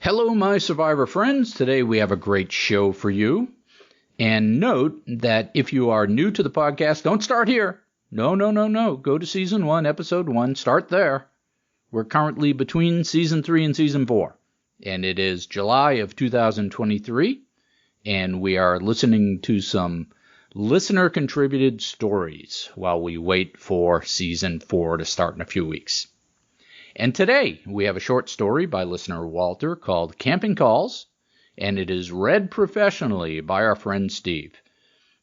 Hello, my survivor friends. Today we have a great show for you. And note that if you are new to the podcast, don't start here. No. Go to Season 1, Episode 1. Start there. We're currently between Season 3 and Season 4. And it is July of 2023. And we are listening to some listener-contributed stories while we wait for Season 4 to start in a few weeks. And today, we have a short story by listener Walter called Camping Calls, and it is read professionally by our friend Steve.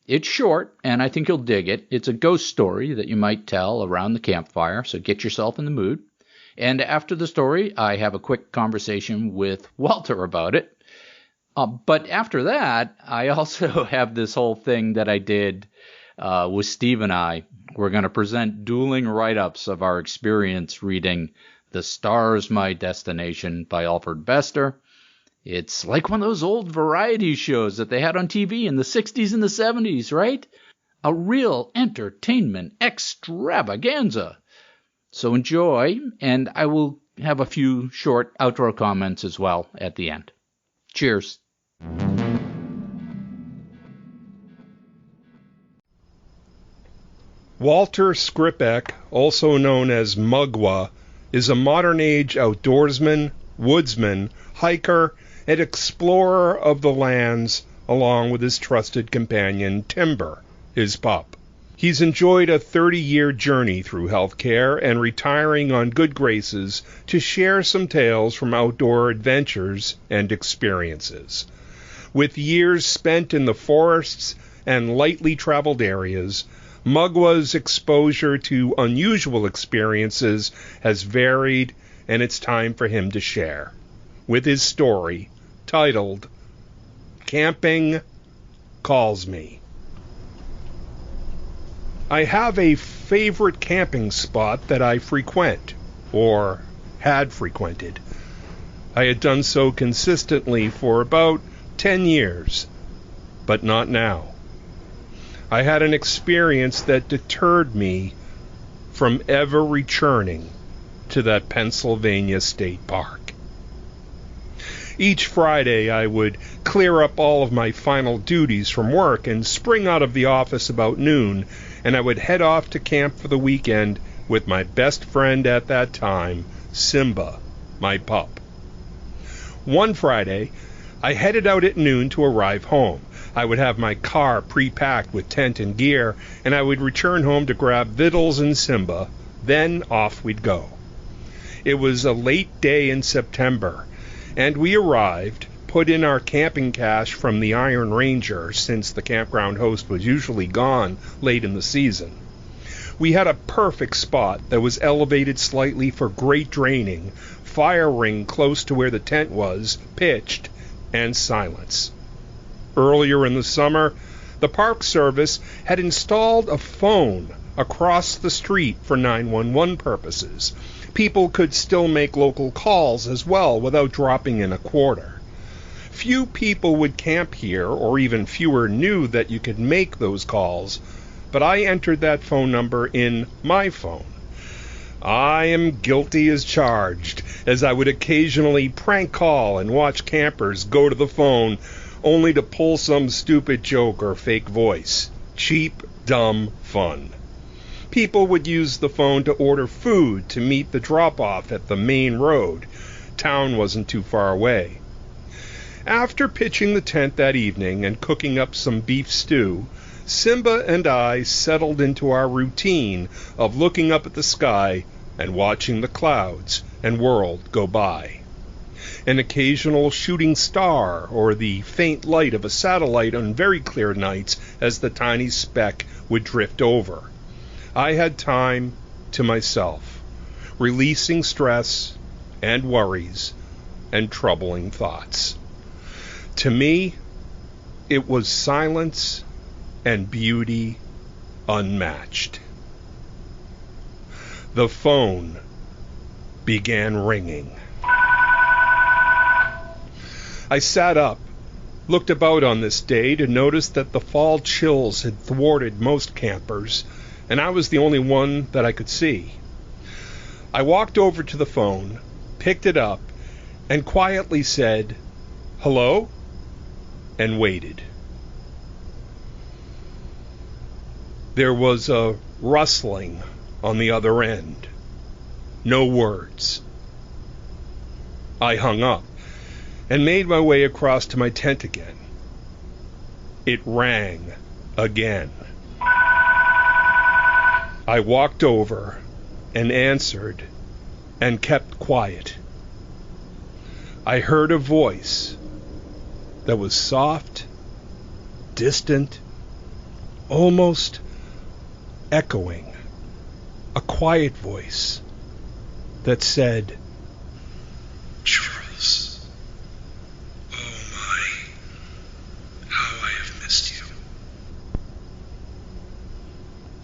It's short, and I think you'll dig it. It's a ghost story that you might tell around the campfire, so get yourself in the mood. And after the story, I have a quick conversation with Walter about it. But after that, I also have this whole thing that I did with Steve and I. We're going to present dueling write-ups of our experience reading The Star's My Destination by Alfred Bester. It's like one of those old variety shows that they had on TV in the 60s and the 70s, right? A real entertainment extravaganza. So enjoy, and I will have a few short outro comments as well at the end. Cheers. Walter Skrzypek, also known as Magua, is a modern-age outdoorsman, woodsman, hiker, and explorer of the lands, along with his trusted companion, Timber, his pup. He's enjoyed a 30-year journey through healthcare and retiring on good graces to share some tales from outdoor adventures and experiences. With years spent in the forests and lightly traveled areas, Magua's exposure to unusual experiences has varied, and it's time for him to share, with his story titled, Camping Calls Me. I have a favorite camping spot that I frequent, or had frequented. I had done so consistently for about 10 years, but not now. I had an experience that deterred me from ever returning to that Pennsylvania State Park. Each Friday I would clear up all of my final duties from work and spring out of the office about noon, and I would head off to camp for the weekend with my best friend at that time, Simba, my pup. One Friday, I headed out at noon to arrive home. I would have my car pre-packed with tent and gear, and I would return home to grab victuals and Simba. Then off we'd go. It was a late day in September, and we arrived, put in our camping cache from the Iron Ranger, since the campground host was usually gone late in the season. We had a perfect spot that was elevated slightly for great draining, fire ring close to where the tent was, pitched, and silence. Earlier in the summer, the Park Service had installed a phone across the street for 911 purposes. People could still make local calls as well without dropping in a quarter. Few people would camp here, or even fewer knew that you could make those calls, but I entered that phone number in my phone. I am guilty as charged, as I would occasionally prank call and watch campers go to the phone only to pull some stupid joke or fake voice. Cheap, dumb fun. People would use the phone to order food to meet the drop-off at the main road. Town wasn't too far away. After pitching the tent that evening and cooking up some beef stew, Simba and I settled into our routine of looking up at the sky and watching the clouds and world go by. An occasional shooting star or the faint light of a satellite on very clear nights as the tiny speck would drift over. I had time to myself, releasing stress and worries and troubling thoughts. To me, it was silence and beauty unmatched. The phone began ringing. I sat up, looked about on this day to notice that the fall chills had thwarted most campers, and I was the only one that I could see. I walked over to the phone, picked it up, and quietly said, "Hello?" and waited. There was a rustling on the other end. No words. I hung up and made my way across to my tent again. It rang again. I walked over and answered and kept quiet. I heard a voice that was soft, distant, almost echoing. A quiet voice that said, "Charles, oh my, how I have missed you."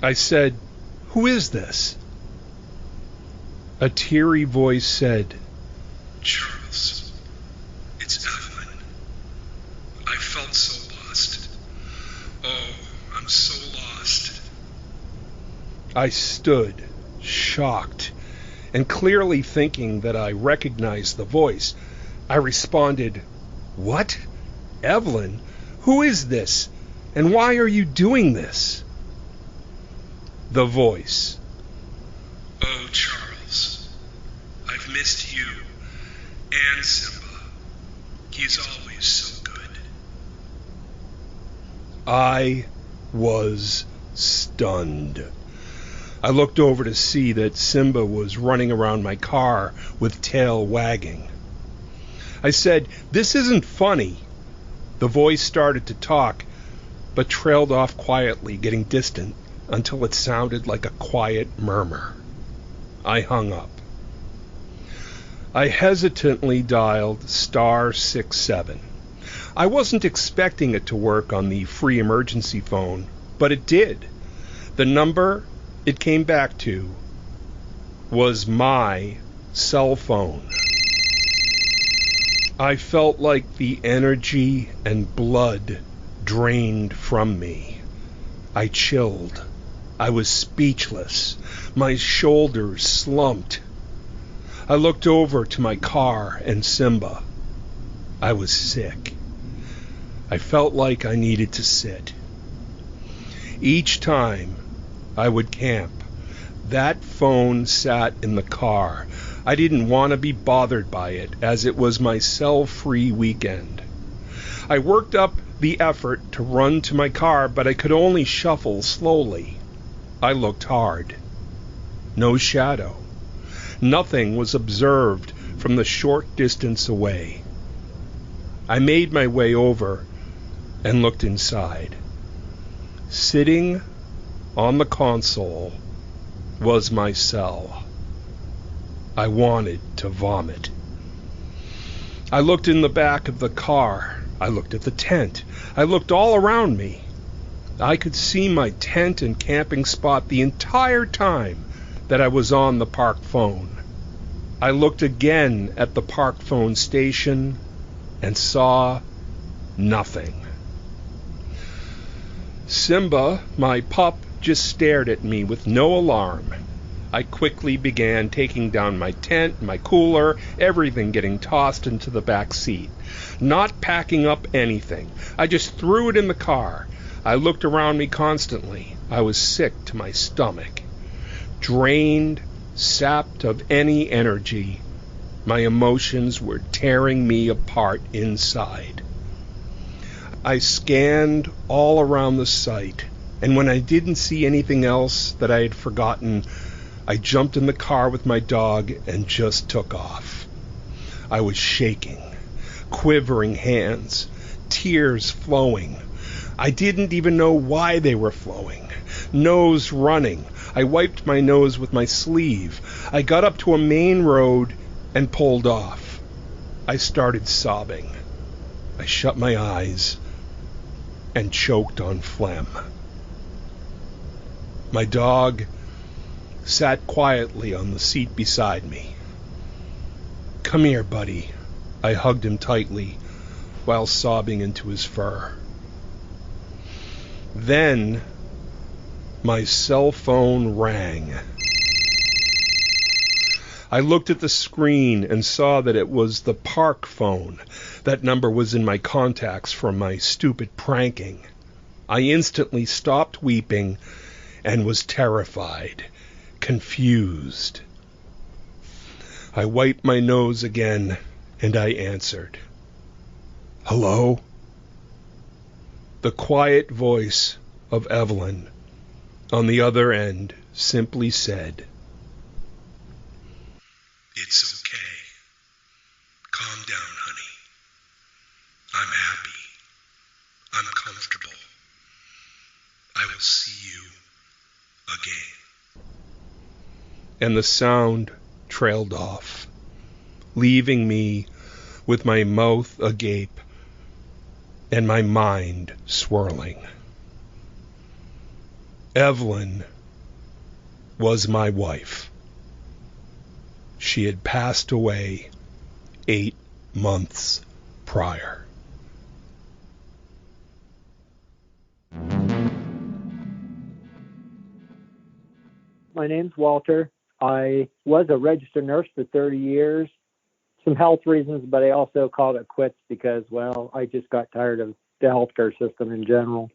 I said, "Who is this?" A teary voice said, "Charles, it's Evelyn. I felt so lost. Oh, I'm so lost." I stood, shocked, and clearly thinking that I recognized the voice. I responded, "What? Evelyn? Who is this? And why are you doing this?" The voice, "Oh, Charles, I've missed you and Simba. He's always so good." I was stunned. I looked over to see that Simba was running around my car with tail wagging. I said, "This isn't funny." The voice started to talk, but trailed off quietly, getting distant until it sounded like a quiet murmur. I hung up. I hesitantly dialed *67. I wasn't expecting it to work on the free emergency phone, but it did. The number it came back to was my cell phone. I felt like the energy and blood drained from me. I chilled. I was speechless. My shoulders slumped. I looked over to my car and Simba. I was sick. I felt like I needed to sit. Each time I would camp, that phone sat in the car. I didn't want to be bothered by it, as it was my cell-free weekend. I worked up the effort to run to my car, but I could only shuffle slowly. I looked hard. No shadow. Nothing was observed from the short distance away. I made my way over and looked inside. Sitting on the console was my cell. I wanted to vomit. I looked in the back of the car. I looked at the tent. I looked all around me. I could see my tent and camping spot the entire time that I was on the park phone. I looked again at the park phone station and saw nothing. Simba, my pup, just stared at me with no alarm. I quickly began taking down my tent, my cooler, everything getting tossed into the back seat. Not packing up anything. I just threw it in the car. I looked around me constantly. I was sick to my stomach. Drained, sapped of any energy. My emotions were tearing me apart inside. I scanned all around the site, and when I didn't see anything else that I had forgotten, I jumped in the car with my dog and just took off. I was shaking, quivering hands, tears flowing. I didn't even know why they were flowing. Nose running. I wiped my nose with my sleeve. I got up to a main road and pulled off. I started sobbing. I shut my eyes and choked on phlegm. My dog sat quietly on the seat beside me. "Come here, buddy." I hugged him tightly while sobbing into his fur. Then my cell phone rang. I looked at the screen and saw that it was the park phone. That number was in my contacts from my stupid pranking. I instantly stopped weeping and was terrified, confused. I wiped my nose again and I answered. Hello? The quiet voice of Evelyn on the other end simply said, It's okay. Calm down, honey. I'm happy. I'm comfortable. I will see you again. And the sound trailed off, leaving me with my mouth agape and my mind swirling. Evelyn was my wife. She had passed away 8 months prior. My name's Walter. I was a registered nurse for 30 years. Some health reasons, but I also called it quits because, well, I just got tired of the healthcare system in general.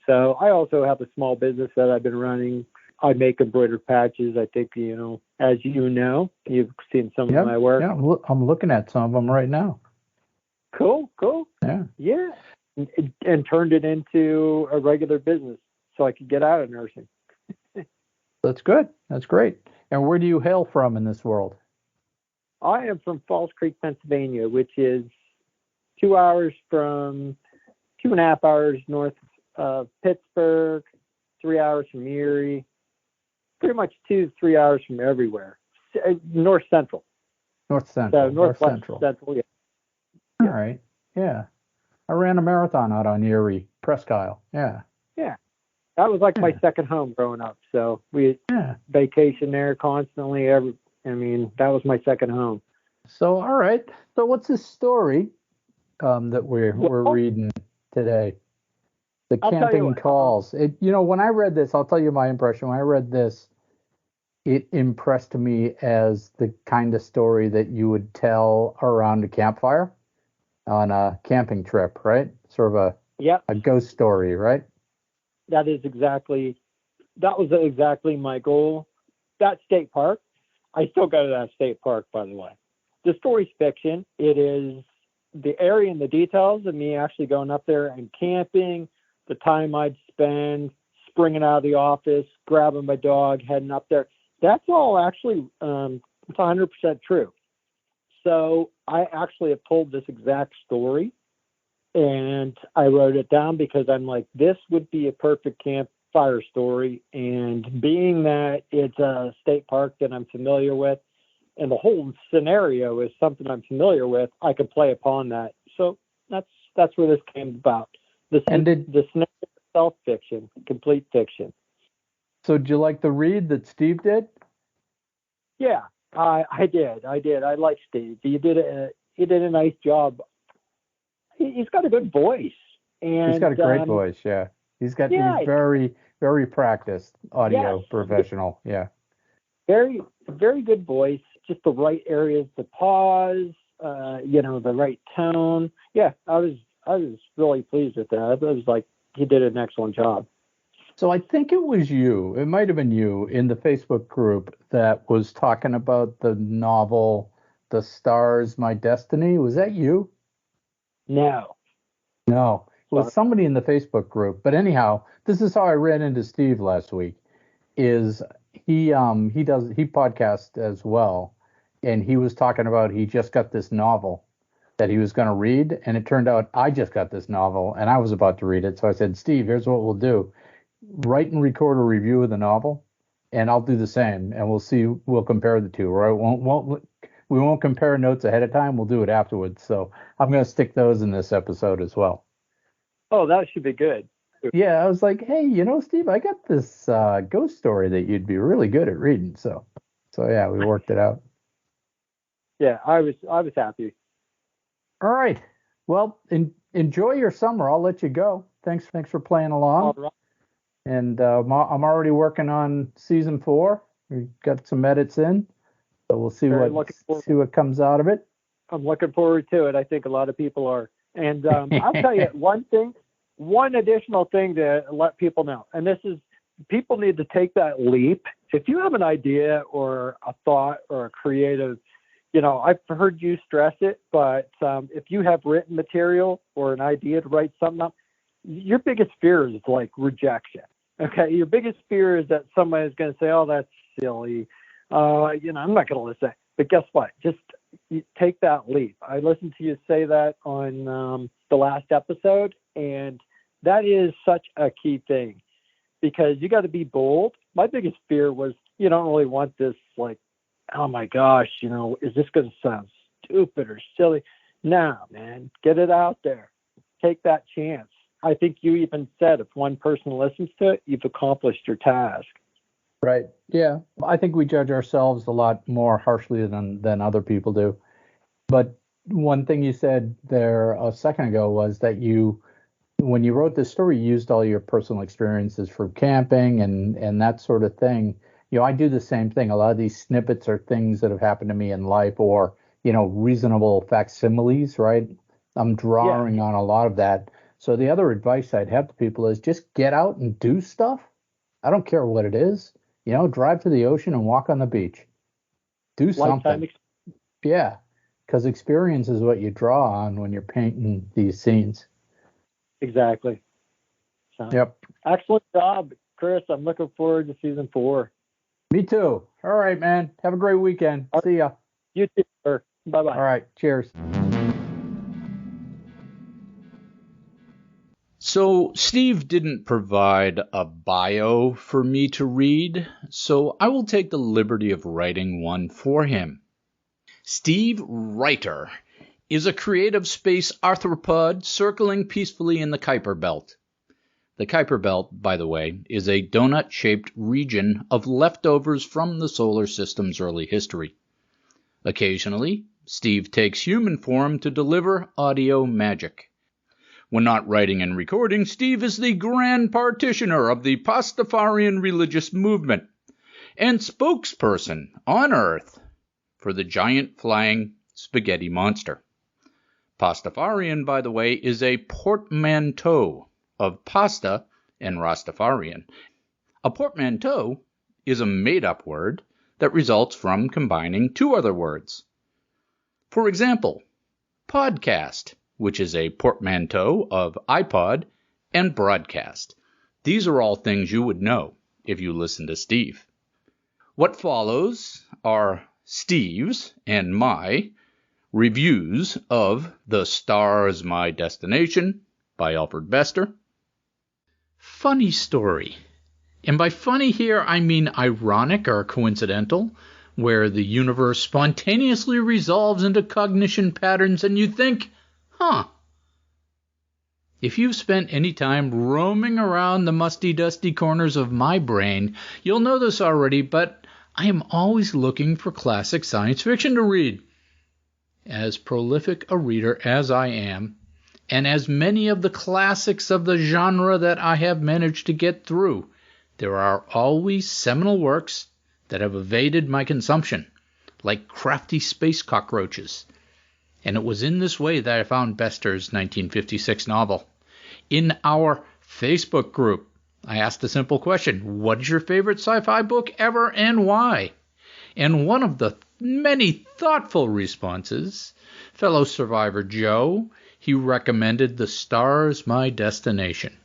So I also have a small business that I've been running. I make embroidered patches. I think, as you know, you've seen some of my work. Yeah, I'm looking at some of them right now. Cool. Yeah. And turned it into a regular business so I could get out of nursing. That's good. That's great. And where do you hail from in this world? I am from Falls Creek, Pennsylvania, which is 2.5 hours north of Pittsburgh, 3 hours from Erie, pretty much 2-3 hours from everywhere. North Central. So Northwest Central, yeah. All right. Yeah. I ran a marathon out on Erie, Presque Isle. Yeah. Yeah. That was like my second home growing up. So we vacation there constantly. That was my second home. So, all right. So what's this story that we're reading today? The Camping Calls. When I read this, I'll tell you my impression. When I read this, it impressed me as the kind of story that you would tell around a campfire on a camping trip, right? Sort of a ghost story, right? That was exactly my goal. That state park, I still go to that state park, by the way. The story's fiction. It is the area and the details of me actually going up there and camping, the time I'd spend springing out of the office, grabbing my dog, heading up there. That's all actually it's 100% true. So I actually have told this exact story, and I wrote it down because I'm like, this would be a perfect campfire story. And being that it's a state park that I'm familiar with, and the whole scenario is something I'm familiar with, I could play upon that. So that's where this came about. The scenario itself, fiction, complete fiction. So did you like the read that Steve did? Yeah, I did. I like Steve. He did a nice job. He's got a good voice. And he's got a great voice, yeah. He's very, very practiced audio professional, yeah. Very, very good voice. Just the right areas to pause, the right tone. Yeah, I was really pleased with that. I was like, he did an excellent job. So I think it might have been you in the Facebook group that was talking about the novel, The Stars, My Destiny. Was that you? No. It was somebody in the Facebook group. But anyhow, this is how I ran into Steve last week. Is he podcasts as well, and he was talking about he just got this novel that he was going to read, and it turned out I just got this novel and I was about to read it. So I said, Steve, here's what we'll do: write and record a review of the novel, and I'll do the same, and we'll compare the two. Right? We won't compare notes ahead of time. We'll do it afterwards. So I'm going to stick those in this episode as well. Oh, that should be good. Yeah, I was like, hey, Steve, I got this ghost story that you'd be really good at reading. So yeah, we worked it out. Yeah, I was happy. All right. Well, enjoy your summer. I'll let you go. Thanks for playing along. All right. And I'm already working on season 4. We've got some edits in. So we'll see Very what comes out of it. I'm looking forward to it. I think a lot of people are. And I'll tell you one additional thing to let people know, and this is, people need to take that leap. If you have an idea or a thought or a creative, I've heard you stress it, but if you have written material or an idea to write something up, your biggest fear is like rejection. Okay. Your biggest fear is that somebody is going to say, oh, that's silly. I'm not going to listen. But guess what? Just take that leap. I listened to you say that on the last episode, and that is such a key thing, because you got to be bold. My biggest fear was, you don't really want this, like, oh my gosh, is this going to sound stupid or silly? No, man, get it out there. Take that chance. I think you even said if one person listens to it, you've accomplished your task. Right. Yeah. I think we judge ourselves a lot more harshly than other people do. But one thing you said there a second ago was that when you wrote this story, you used all your personal experiences from camping and that sort of thing. I do the same thing. A lot of these snippets are things that have happened to me in life, or, reasonable facsimiles, right? I'm drawing on a lot of that. So the other advice I'd have to people is just get out and do stuff. I don't care what it is. Drive to the ocean and walk on the beach. Do something. Yeah, because experience is what you draw on when you're painting these scenes. Exactly. So, yep. Excellent job, Chris. I'm looking forward to season 4. Me too. All right, man. Have a great weekend. See ya. You too, sir. Bye-bye. All right. Cheers. So Steve didn't provide a bio for me to read, so I will take the liberty of writing one for him. Steve Reiter is a creative space arthropod circling peacefully in the Kuiper Belt. The Kuiper Belt, by the way, is a donut-shaped region of leftovers from the solar system's early history. Occasionally, Steve takes human form to deliver audio magic. When not writing and recording, Steve is the grand partitioner of the Pastafarian religious movement and spokesperson on Earth for the giant flying spaghetti monster. Pastafarian, by the way, is a portmanteau of pasta and Rastafarian. A portmanteau is a made-up word that results from combining two other words. For example, podcast, which is a portmanteau of iPod and broadcast. These are all things you would know if you listen to Steve. What follows are Steve's and my reviews of The Star's My Destination by Alfred Bester. Funny story. And by funny here, I mean ironic or coincidental, where the universe spontaneously resolves into cognition patterns and you think, If you've spent any time roaming around the musty, dusty corners of my brain, you'll know this already, but I am always looking for classic science fiction to read. As prolific a reader as I am, and as many of the classics of the genre that I have managed to get through, there are always seminal works that have evaded my consumption, like crafty space cockroaches. And it was in this way that I found Bester's 1956 novel. In our Facebook group, I asked a simple question: what is your favorite sci-fi book ever and why? And one of the many thoughtful responses, fellow survivor Joe, he recommended The Star's My Destination.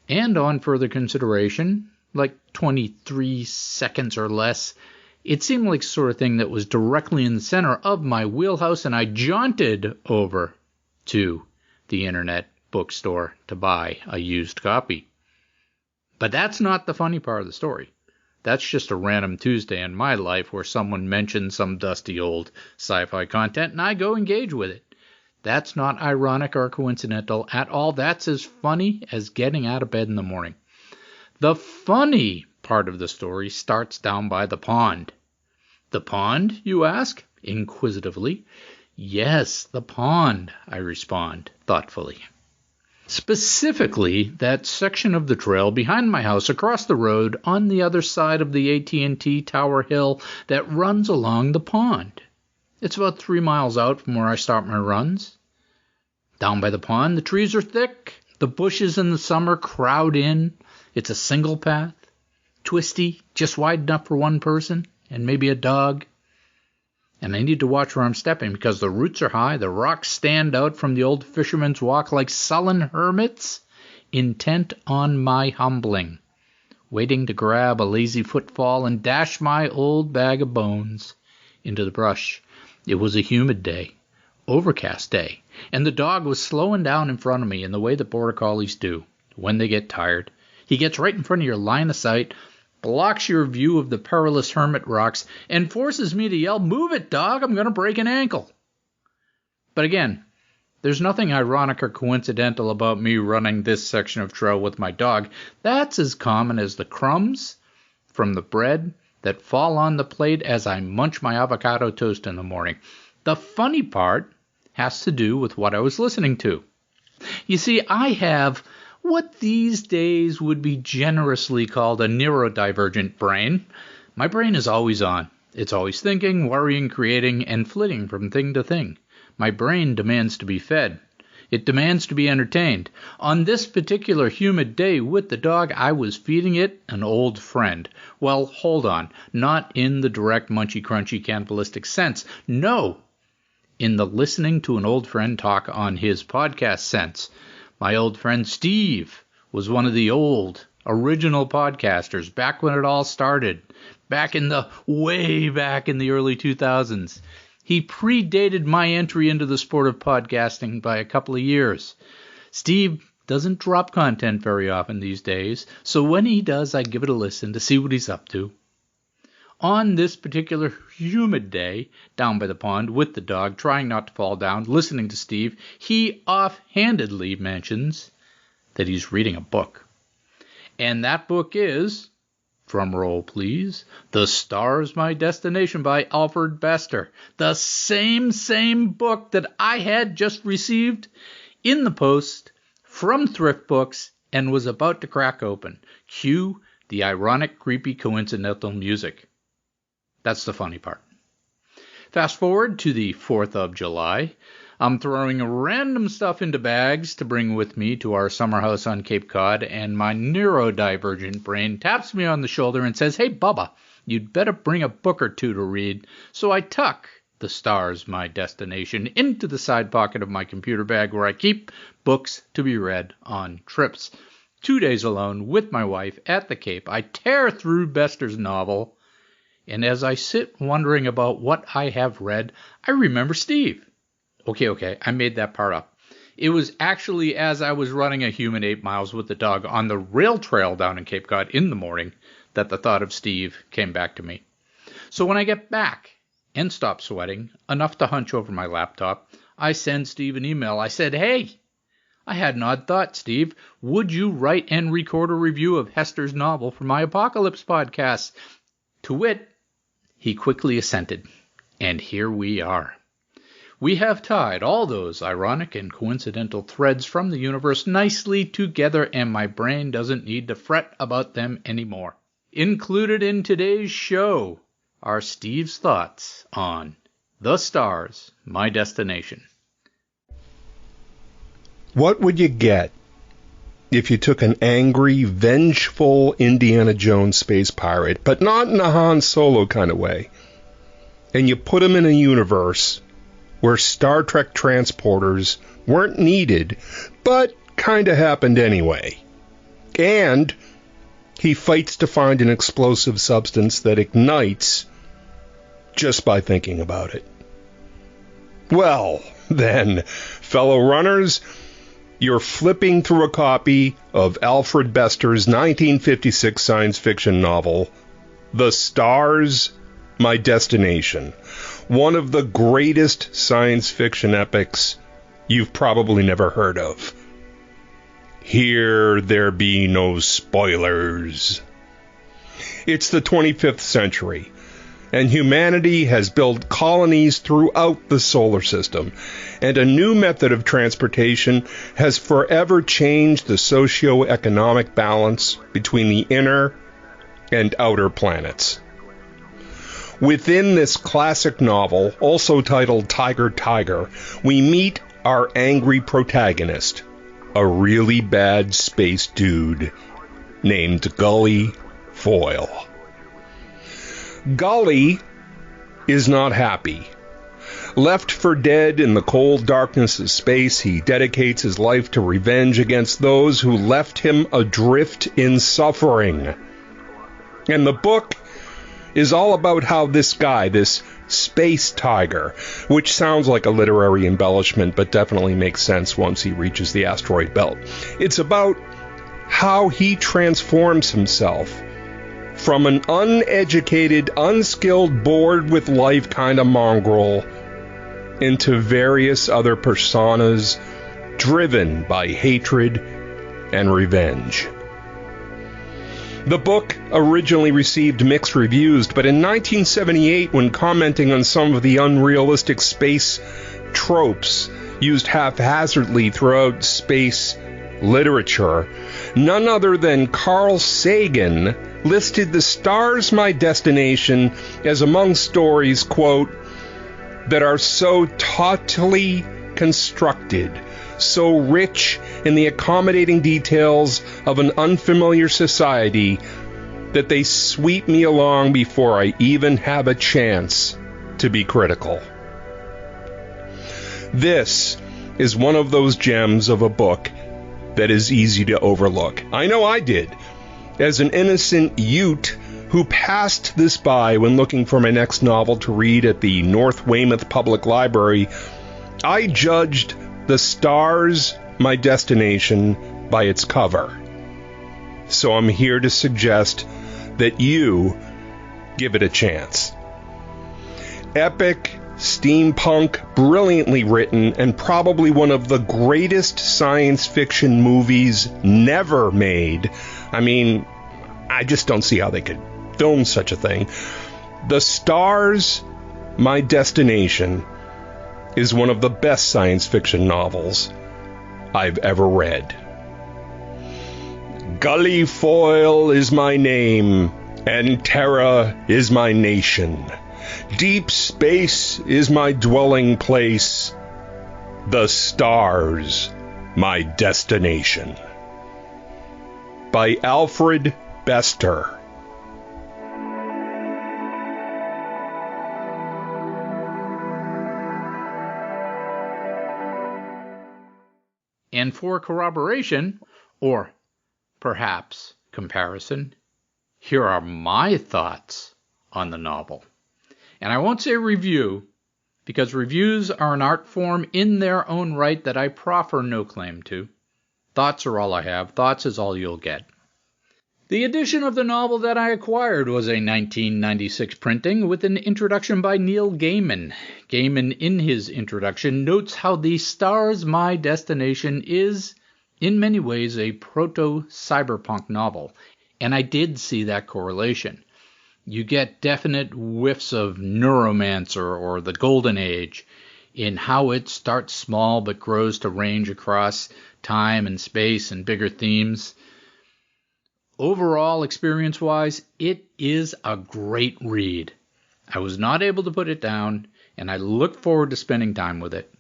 And on further consideration, like 23 seconds or less, it seemed like the sort of thing that was directly in the center of my wheelhouse, and I jaunted over to the internet bookstore to buy a used copy. But that's not the funny part of the story. That's just a random Tuesday in my life where someone mentions some dusty old sci-fi content and I go engage with it. That's not ironic or coincidental at all. That's as funny as getting out of bed in the morning. The funny part of the story starts down by the pond. The pond, you ask, inquisitively. Yes, the pond, I respond thoughtfully. Specifically, that section of the trail behind my house across the road on the other side of the AT&T Tower Hill that runs along the pond. It's about 3 miles out from where I start my runs. Down by the pond, the trees are thick. The bushes in the summer crowd in. It's a single path, twisty, just wide enough for one person and maybe a dog. And I need to watch where I'm stepping because the roots are high, the rocks stand out from the old fisherman's walk like sullen hermits, intent on my humbling, waiting to grab a lazy footfall and dash my old bag of bones into the brush. It was a humid day, overcast day, and the dog was slowing down in front of me in the way that border collies do when they get tired. He gets right in front of your line of sight, blocks your view of the perilous hermit rocks, and forces me to yell, "Move it, dog, I'm going to break an ankle." But again, there's nothing ironic or coincidental about me running this section of trail with my dog. That's as common as the crumbs from the bread that fall on the plate as I munch my avocado toast in the morning. The funny part has to do with what I was listening to. You see, I have what these days would be generously called a neurodivergent brain. My brain is always on. It's always thinking, worrying, creating, and flitting from thing to thing. My brain demands to be fed. It demands to be entertained. On this particular humid day with the dog, I was feeding it an old friend. Well, hold on. Not in the direct munchy-crunchy cannibalistic sense. No, in the listening to an old friend talk on his podcast sense. My old friend Steve was one of the old, original podcasters back when it all started, way back in the early 2000s. He predated my entry into the sport of podcasting by a couple of years. Steve doesn't drop content very often these days, so when he does, I give it a listen to see what he's up to. On this particular humid day, down by the pond with the dog, trying not to fall down, listening to Steve, he offhandedly mentions that he's reading a book. And that book is, drum roll please, The Stars, My Destination by Alfred Bester. The same book that I had just received in the post from Thrift Books and was about to crack open. Cue the ironic, creepy, coincidental music. That's the funny part. Fast forward to the 4th of July. I'm throwing random stuff into bags to bring with me to our summer house on Cape Cod, and my neurodivergent brain taps me on the shoulder and says, "Hey, Bubba, you'd better bring a book or two to read." So I tuck The Stars, My Destination into the side pocket of my computer bag where I keep books to be read on trips. 2 days alone with my wife at the Cape, I tear through Bester's novel. And as I sit wondering about what I have read, I remember Steve. Okay, I made that part up. It was actually as I was running a human 8 miles with the dog on the rail trail down in Cape Cod in the morning that the thought of Steve came back to me. So when I get back and stop sweating enough to hunch over my laptop, I send Steve an email. I said, "Hey, I had an odd thought, Steve. Would you write and record a review of Hester's novel for my Apocalypse podcast?" To wit, he quickly assented, and here we are. We have tied all those ironic and coincidental threads from the universe nicely together, and my brain doesn't need to fret about them anymore. Included in today's show are Steve's thoughts on The Stars, My Destination. What would you get if you took an angry, vengeful Indiana Jones space pirate, but not in a Han Solo kind of way, and you put him in a universe where Star Trek transporters weren't needed, but kind of happened anyway, and he fights to find an explosive substance that ignites just by thinking about it? Well, then, fellow runners, you're flipping through a copy of Alfred Bester's 1956 science fiction novel, The Stars, My Destination, one of the greatest science fiction epics you've probably never heard of. Here there be no spoilers. It's the 25th century. and humanity has built colonies throughout the solar system, and a new method of transportation has forever changed the socio-economic balance between the inner and outer planets. Within this classic novel, also titled Tiger Tiger, we meet our angry protagonist, a really bad space dude named Gully Foyle. Gully is not happy. Left for dead in the cold darkness of space, he dedicates his life to revenge against those who left him adrift in suffering. And the book is all about how this guy, this space tiger, which sounds like a literary embellishment but definitely makes sense once he reaches the asteroid belt. It's about how he transforms himself from an uneducated, unskilled, bored with life kind of mongrel into various other personas driven by hatred and revenge. The book originally received mixed reviews, but in 1978, when commenting on some of the unrealistic space tropes used haphazardly throughout space literature, none other than Carl Sagan listed The Stars My Destination as among stories, quote, that are so tautly constructed, so rich in the accommodating details of an unfamiliar society, that they sweep me along before I even have a chance to be critical. This is one of those gems of a book that is easy to overlook. I know I did. As an innocent Ute who passed this by when looking for my next novel to read at the North Weymouth Public Library, I judged The Stars My Destination by its cover. So I'm here to suggest that you give it a chance. Epic, steampunk, brilliantly written, and probably one of the greatest science fiction movies never made. I mean, I just don't see how they could film such a thing. The Stars My Destination is one of the best science fiction novels I've ever read. Gully Foyle is my name, and Terra is my nation. Deep space is my dwelling place. The stars, my destination. By Alfred Bester. And for corroboration, or perhaps comparison, here are my thoughts on the novel. And I won't say review, because reviews are an art form in their own right that I proffer no claim to. Thoughts are all I have. Thoughts is all you'll get. The edition of the novel that I acquired was a 1996 printing with an introduction by Neil Gaiman. Gaiman, in his introduction, notes how The Stars My Destination is, in many ways, a proto-cyberpunk novel. And I did see that correlation. You get definite whiffs of Neuromancer or the Golden Age in how it starts small but grows to range across time and space and bigger themes. Overall, experience-wise, it is a great read. I was not able to put it down, and I look forward to spending time with it.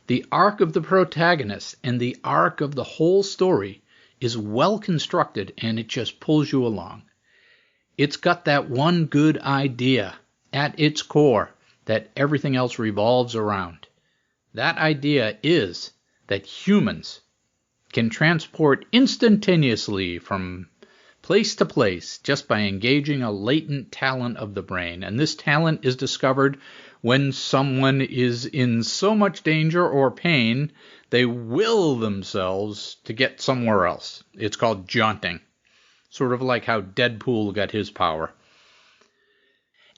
The arc of the protagonist and the arc of the whole story is well constructed, and it just pulls you along. It's got that one good idea at its core that everything else revolves around. That idea is that humans can transport instantaneously from place to place just by engaging a latent talent of the brain. And this talent is discovered when someone is in so much danger or pain, they will themselves to get somewhere else. It's called jaunting. Sort of like how Deadpool got his power.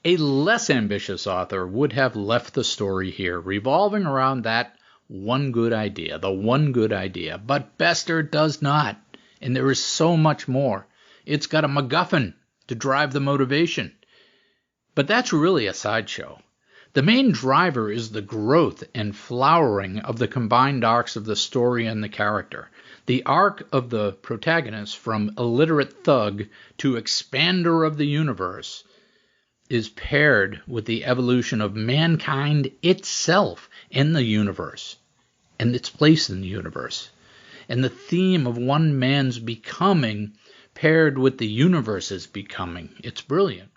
A less ambitious author would have left the story here, revolving around that one good idea, the one good idea. But Bester does not, and there is so much more. It's got a MacGuffin to drive the motivation. But that's really a sideshow. The main driver is the growth and flowering of the combined arcs of the story and the character. The arc of the protagonist from illiterate thug to expander of the universe is paired with the evolution of mankind itself in the universe and its place in the universe. And the theme of one man's becoming paired with the universe's becoming. It's brilliant.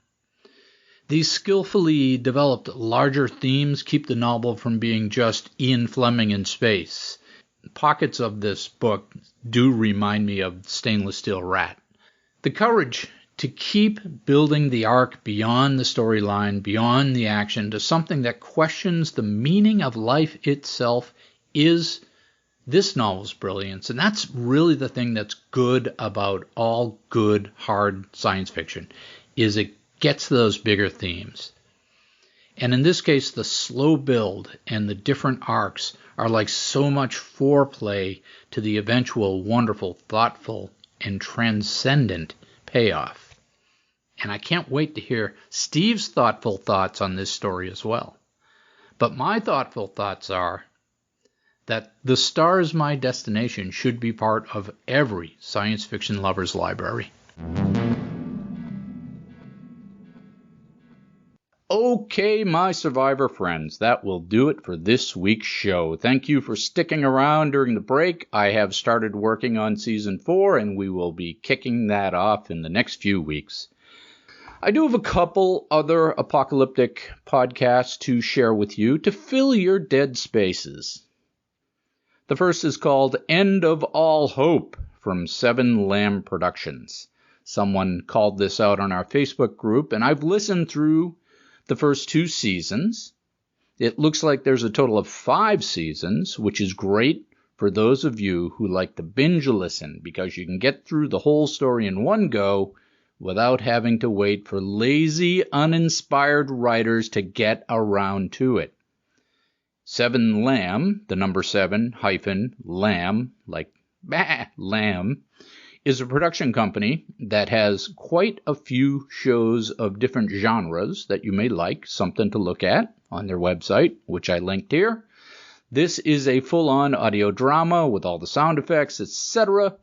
These skillfully developed larger themes keep the novel from being just Ian Fleming in space. Pockets of this book do remind me of Stainless Steel Rat. The courage to keep building the arc beyond the storyline, beyond the action, to something that questions the meaning of life itself is this novel's brilliance. And that's really the thing that's good about all good, hard science fiction, is it gets those bigger themes. And in this case, the slow build and the different arcs are like so much foreplay to the eventual wonderful, thoughtful, and transcendent payoff. And I can't wait to hear Steve's thoughtful thoughts on this story as well. But my thoughtful thoughts are that The Stars My Destination should be part of every science fiction lover's library. Okay, my Survivor friends, that will do it for this week's show. Thank you for sticking around during the break. I have started working on Season 4, and we will be kicking that off in the next few weeks. I do have a couple other apocalyptic podcasts to share with you to fill your dead spaces. The first is called End of All Hope from Seven Lamb Productions. Someone called this out on our Facebook group, and I've listened through the first 2 seasons. It looks like there's a total of 5 seasons, which is great for those of you who like to binge listen, because you can get through the whole story in one go without having to wait for lazy, uninspired writers to get around to it. Seven Lamb, the number 7 hyphen lamb, like lamb, is a production company that has quite a few shows of different genres that you may like, something to look at on their website, which I linked here. This is a full-on audio drama with all the sound effects, etc.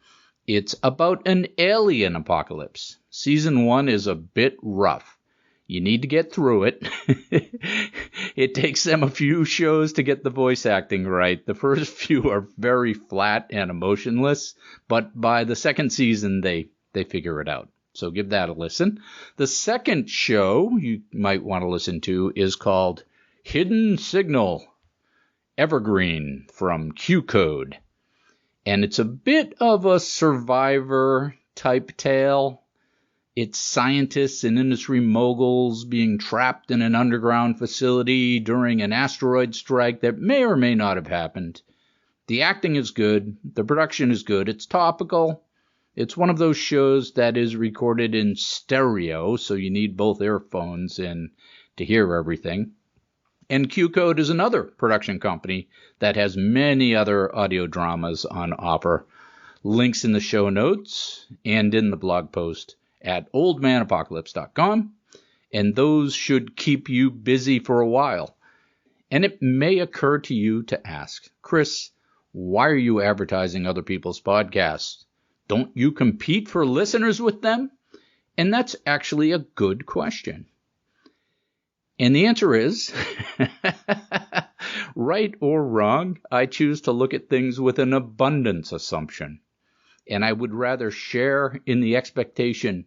It's about an alien apocalypse. Season 1 is a bit rough. You need to get through it. It takes them a few shows to get the voice acting right. The first few are very flat and emotionless, but by the second season, they figure it out. So give that a listen. The second show you might want to listen to is called Hidden Signal Evergreen from Q-Code. And it's a bit of a Survivor-type tale. It's scientists and industry moguls being trapped in an underground facility during an asteroid strike that may or may not have happened. The acting is good. The production is good. It's topical. It's one of those shows that is recorded in stereo, so you need both earphones in to hear everything. And Q-Code is another production company that has many other audio dramas on offer. Links in the show notes and in the blog post at oldmanapocalypse.com, and those should keep you busy for a while. And it may occur to you to ask, Chris, why are you advertising other people's podcasts? Don't you compete for listeners with them? And that's actually a good question. And the answer is, right or wrong, I choose to look at things with an abundance assumption. And I would rather share in the expectation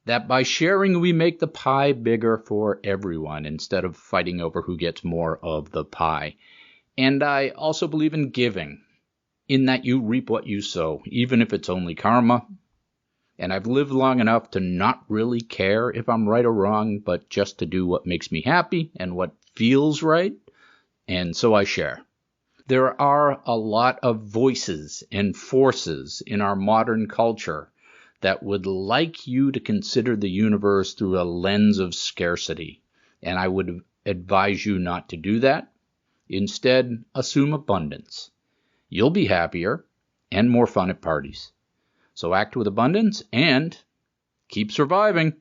that by sharing we make the pie bigger for everyone instead of fighting over who gets more of the pie. And I also believe in giving, in that you reap what you sow, even if it's only karma. And I've lived long enough to not really care if I'm right or wrong, but just to do what makes me happy and what feels right. And so I share. There are a lot of voices and forces in our modern culture that would like you to consider the universe through a lens of scarcity. And I would advise you not to do that. Instead, assume abundance. You'll be happier and more fun at parties. So act with abundance and keep surviving.